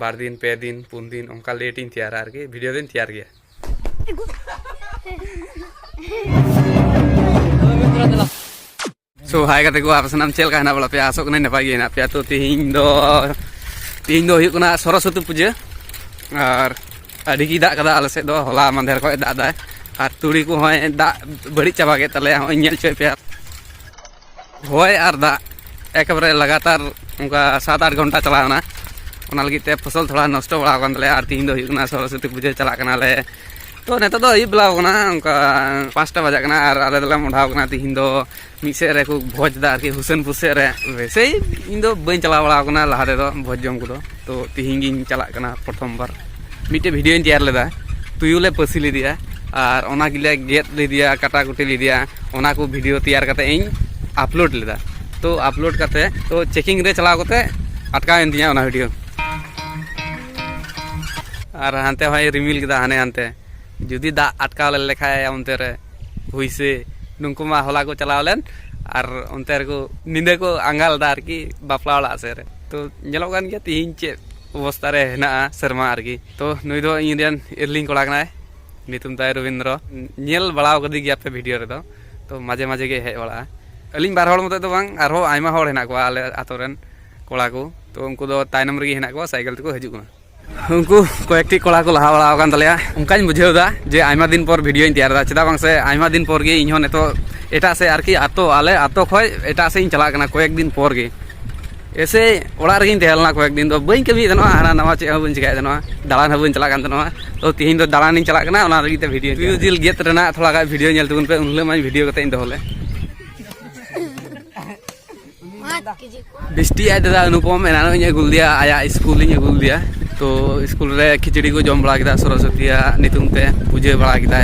बार दिन पे दिन पुन दिन उनका लेट इन तैयार आरकी वीडियो दिन तैयार गया सो हाय कते को आपसनाम चेल का हना बला पे आसो कने नपाय गे ना पे तो तिहिं दो हुयु कना सरस्वती पूजा और अडी की दा कदा आले से दो होला मांधेर को दा दा और तुड़ी को होय दा बड़ी चाबा गे तले होय नेल चोय पे होय और दा एकबारे लगातार उनका 7-8 घंटा चलावना ओना लगी ते फसल थोड़ा नष्ट बड़ा कन तले और तिहिं दो हुयु कना सरस्वती पूजा चला कना ले तो नेता दो अयुब बेला कना उनका 5टा बजा कना और आले दला मोढ़ाव कना तिहिं दो मिसे रे को भोज दा आरकी हुसैनपुर से रे वैसे ही इन दो बई चला बड़ा कना लहा दे दो भोज जम को तो तिहिं गिन चला कना प्रथम बार मिटे वीडियो इन तैयार लेदा तुयुले पसी लिदिया और ओना गिले गेट लिदिया काटा कुटी लिदिया ओना को वीडियो तैयार करते इन अपलोड लेदा तो अपलोड करते तो चेकिंग रे चला करते अटका इन दिया ओना वीडियो और हानते होय रिमिल केदा हाने हानते जुदी दा अटका लेखा उनते रे हुइसे नुंकु मा होला को चलाव लेन और उनते को निंदे को आंगाल दा आरकी बापला वाला से रे तो नेलो गान गया तिहिं चे अवस्था रे हेना शर्मा आरकी तो नुई दो इंडियन इरलिंग कोड़ा कनाय नितुम ताय रविंद्र नेल बड़ाव कदी गया पे वीडियो रे तो माजे माजे गे हे बड़ा अलिंग बार होड़ मते तो बांग आरो आयमा होड़ हेना को आले आतोरेन कोड़ा को तो उनको दो तायनम रे हेना को साइकिल ते को हिजु कना उनको कयेकटी कोड़ा को लहा बड़ा कान तलेया उनकाኝ बुझेव दा जे आयमा दिन पर वीडियो इन तैयार दा चेदा बांग से आयमा दिन पर गे इन्हो नेतो एटा से आरकी आतो आले आतो खय एटा से इन चला कना कयेक दिन पर गे ऐसे ओड़ा रे इन तेहलना कयेक दिन दो बई कमी दनो हाना नवा चे हबन चिकाय दनो दालान हबन चला कान दनो तो तिहिं दो दालान इन चला कना ओना लगी ते वीडियो जिल गेट रेना थोड़ा गा वीडियो नेल तुन पे उनले मा वीडियो कते इन दोले बिस्टी आय दादा अनुपम एनानो इन अगुल दिया आया स्कूल इन अगुल दिया तो स्कूल रे खिचड़ी को जम बड़ा किदा सरस्वतीया नितुम ते पूजा बड़ा किदा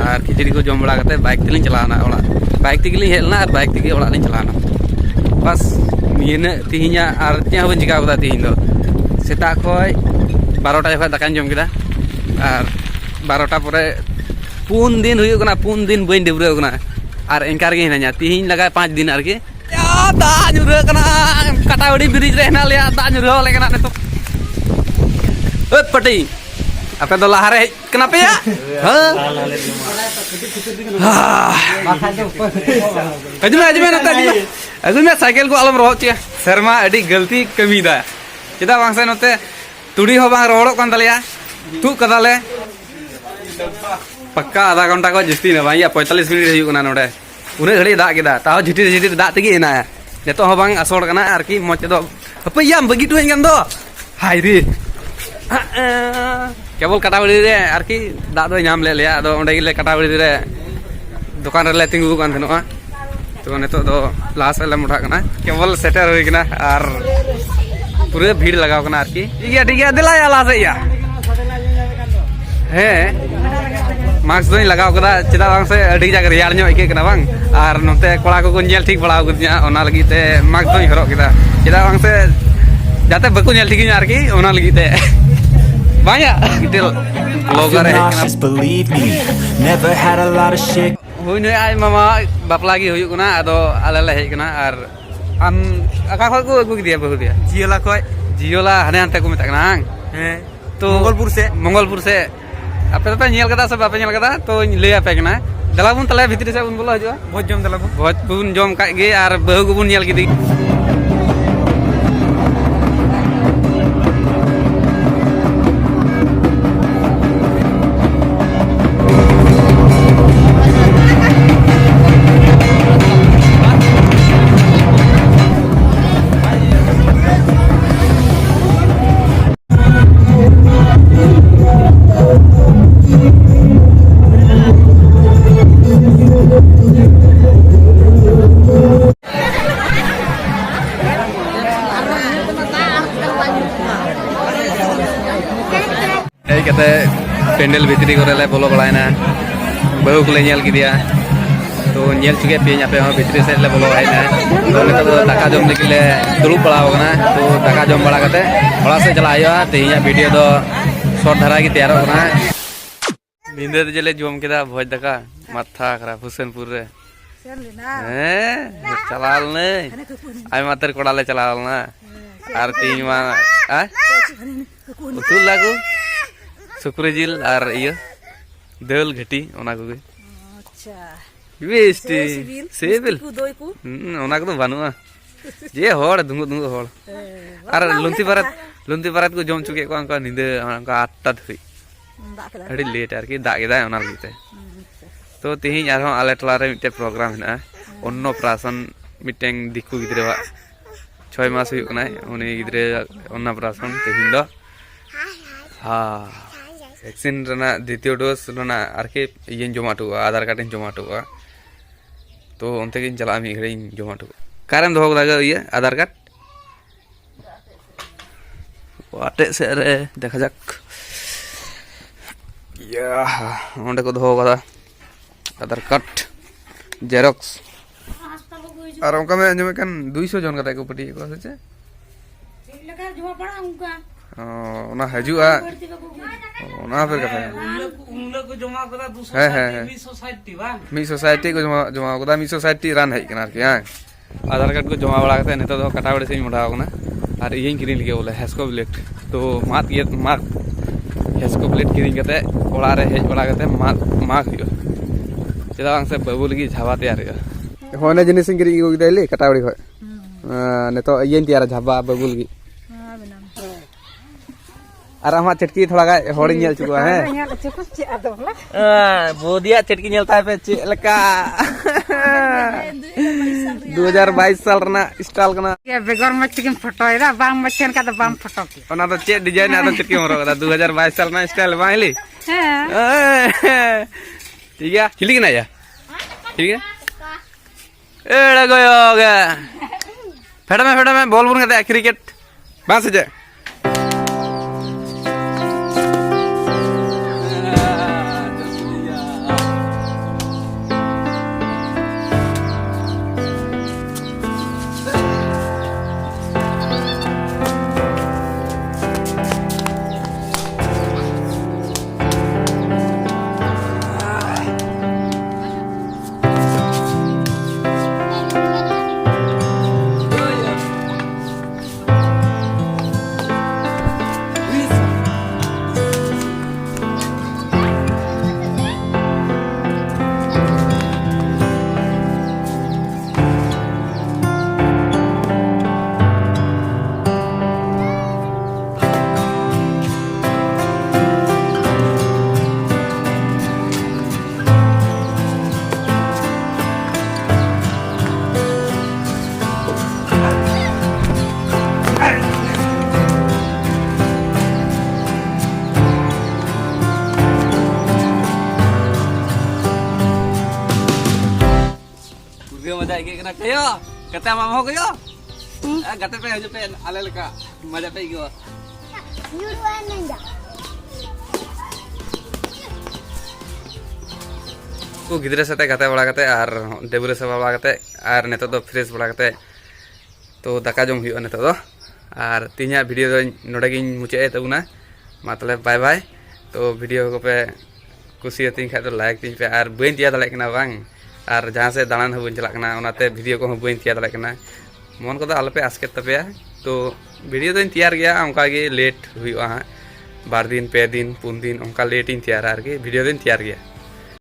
और खिचड़ी को जम बड़ा कते बाइक तेलिं चलाना ओला बाइक तेगिलिं हेलना और बाइक तेगी ओला लिं चलाना बस नियने तिहिंया और चे हबन चिका कदा तिहिं दो सेता खय 12टा जखा दाकान जम किदा और 12टा परे पुन दिन हुयु कना पुन दिन बइन डेब्रेव कना और एंकार गे हिना냐 तिहिं लगा 5 दिन आरकी दा जुरे कना काटावड़ी ब्रिज रे हेना लिया दा जुरे ले कना नेतो पटी apa do lahare kenapa ya ajume tadi ajume cycle ko alam roh cia serma adi galti kami da ceda bangsa note tudi ho bang rohok kan taleya tu kadale pakka आधा घंटा को जस्ती ना भाई 45 मिनट हुई कना नोडे उने घड़ी दा केदा ताव झिटी झिटी दा तगी एना नेतो हो बांग असोड़ कना आरकी मच दो हपैयाम बगी टुइन गन दो हाय रे केवल काटावड़ी रे आरकी दा दो नाम ले लिया आदो ओंडे गिले काटावड़ी रे दुकान रे तिंगु कान थनोआ तो नेतो दो लास ले मुठा कना केवल सेटर होई कना और पूरे भीड़ लगाव कना आरकी ठीक है दिला या लास या हे मास्क दो लगाव कदा चेदा बांग से अडी जाग रियाल ᱧᱚᱜ इके कना बांग और नोते कोड़ा को नेल ठीक बड़ा गुदिया ओना लगी ते मास्क दो हरो केदा चेदा बांग से जाते बकु नेल ठीक आरकी ओना लगी ते banyak gitu blogger huy nuy ay mama bap lagi huyuk kana ado alale hej kana ar am aka khoi ko agu dia bahu dia jiola hane ante ko metak kana to mongolpur se ape ape nyel kata sab ape nyel kata to lay ape kana dalabun tale bhitri se bun bola hajua bhoj jom kai ge ar bahu ko bun nyel kidi kata pendel भितरी करे ले बोलो बड़ायना बहु को ले nail किदिया तो nail चुके पे यहाँ पे हम भितरी से ले बोलो आयना तो नितो तो दाका जम निकले दुलुप बड़ा होना तो दाका जम बड़ा करते बड़ा से चला आया तो यहाँ वीडियो तो शॉर्ट धरा की तैयार होना नींदे तो जले जम किदा भोज दाका माथा खराब हुसैनपुर रे चलाल ने आई मातर कोड़ा ले चलाल ना और तीन मा उतुल लागू सुक्री जिल और इयो दल घटी ओना को अच्छा बेस्टी सेबिल को दोई को ओना को बानुआ जे होड़ दुंगु दुंगु होड़ और लुंती पारत को जम चुके को अंका निंदे अंका 8टा धुई अड़ी लेट आर की दाग गेदा ओना लगते तो तेहिं आरो आले टला रे मिटे प्रोग्राम हेना अन्नप्राशन मिटेंग दिकु गिद्रेवा 6 मास हुई कनाय उनी गिद्रे अन्नप्राशन तेहिं दो हाँ वैक्सीन रना द्वितीय डोज रना आरके इयन जमाटो आधार कार्ड इन जमाटो तो उनते किन चला मी घरे जमाटो कारम दो गदा ये आधार कार्ड वाटे से रे देखा जाक या ओंडे को दो गदा आधार कार्ड जेरॉक्स और उनका में अंजमे कन 200 जन कता को पटी को से लगा जमा पड़ा उनका ओना हजुआ ओना फिर कथा उन लोग को जमा करा दूसरा मी सोसाइटी बा मी सोसाइटी को जमा कदा मी सोसाइटी रन है कनार के हां आधार कार्ड को जमा बड़ा करते नेता तो कटावड़े से मुढ़ाव कना और यही किरिन लगे बोले हेस्कोब्लेट तो मात हेस्कोब्लेट किरिन करते ओड़ा रे हेज बड़ा करते माग हियो चला से बाबू लगी झाबा तैयार है होने जिनिस किरिन को गिदले कटावड़ी खय नेतो यही तैयार झाबा बाबू लगी और आमा चटकी थोड़ा गा होड़ नेल चुका है बोदिया चटकी नेलता पे लका 2022 साल रना स्टाइल कना के बेगर मच्छी के फोटोइरा बाम मच्छन का तो बाम फोटो के ओना तो चे डिजाइन आ तो चटकी मरो 2022 साल ना स्टाइल बाइली हां ठीक है हिली ना या ठीक है एड़ा गयोगा फेड़ा में बॉल बुन करते क्रिकेट बास जे मजा आएगी कना कयो कते माम हो गयो गते पे हजु पे आले लका मजा पे गयो युरुआ नंजा को गिदरे साथे गते बड़ा कते आर देबुरे सभा बड़ा कते आर नेतो तो फ्रेश बड़ा कते तो दाका जम हुयो नेतो तो आर तिन्या वीडियो दो नोडे गिन मुचे तबुना मतलब बाय बाय तो वीडियो को पे कुसियतिन खा तो लाइक तिन पे आर बइन दिया दले कना बांग और जहाँ से दालान हो चला वीडियो को बी तैयार दाड़ा मन को आलपे आसकेत तपे तो वीडियो तो तैयार गया उनका लेट हुआ हाँ 2 दिन 3 दिन 4 दिन उनका लेट तैयारा वीडियो तो तैयार गया।